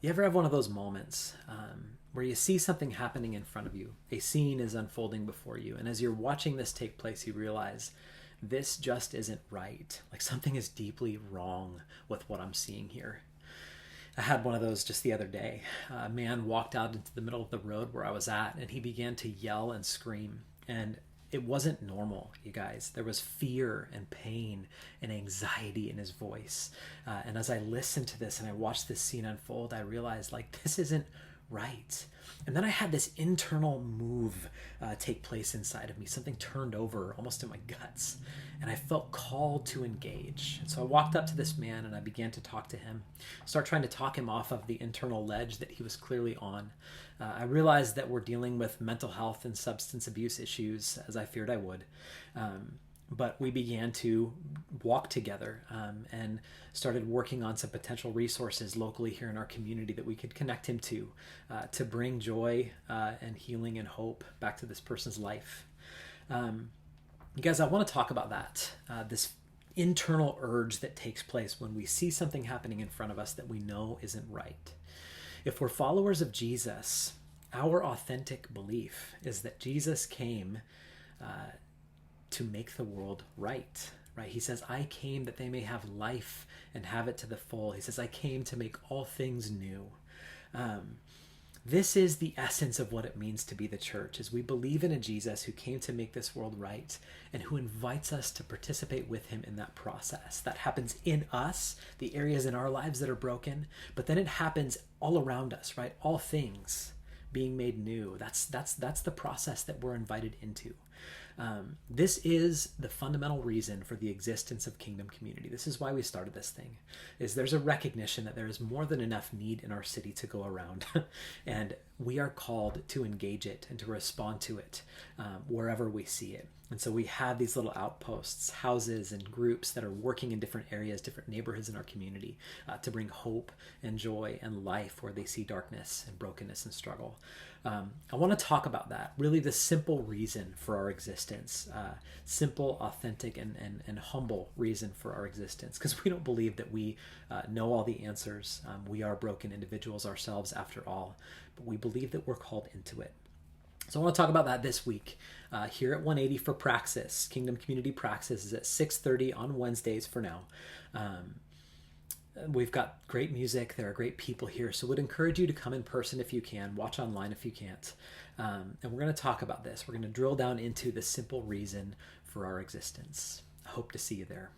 You ever have one of those moments where you see something happening in front of you, a scene is unfolding before you, and as you're watching this take place, you realize this just isn't right. Like something is deeply wrong with what I'm seeing here. I had one of those just the other day. A man walked out into the middle of the road where I was at, and he began to yell and scream. And it wasn't normal, you guys. There was fear and pain and anxiety in his voice. And as I listened to this and I watched this scene unfold, I realized, like, this isn't right. And then I had this internal move take place inside of me. Something turned over almost in my guts. And I felt called to engage. And so I walked up to this man and I began to talk to him, start trying to talk him off of the internal ledge that he was clearly on. I realized that we're dealing with mental health and substance abuse issues, as I feared I would. But we began to walk together and started working on some potential resources locally here in our community that we could connect him to bring joy and healing and hope back to this person's life. You guys, I want to talk about that, this internal urge that takes place when we see something happening in front of us that we know isn't right. If we're followers of Jesus, our authentic belief is that Jesus came to make the world right. He says, I came that they may have life and have it to the full. He says, I came to make all things new. This is the essence of what it means to be the church, is we believe in a Jesus who came to make this world right and who invites us to participate with him in that process. That happens in us, the areas in our lives that are broken, but then it happens all around us, right? All things being made new. That's the process that we're invited into. This is the fundamental reason for the existence of Kingdom Community. This is why we started this thing, is there's a recognition that there is more than enough need in our city to go around. And we are called to engage it and to respond to it wherever we see it. And so we have these little outposts, houses and groups that are working in different areas, different neighborhoods in our community to bring hope and joy and life where they see darkness and brokenness and struggle. I want to talk about that, really the simple reason for our existence, simple, authentic, and humble reason for our existence, because we don't believe that we know all the answers. We are broken individuals ourselves after all, but we believe that we're called into it. So I want to talk about that this week here at 180 for Praxis. Kingdom Community Praxis is at 6:30 on Wednesdays for now. We've got great music. There are great people here. So would encourage you to come in person if you can, watch online if you can't. And we're going to talk about this. We're going to drill down into the simple reason for our existence. I hope to see you there.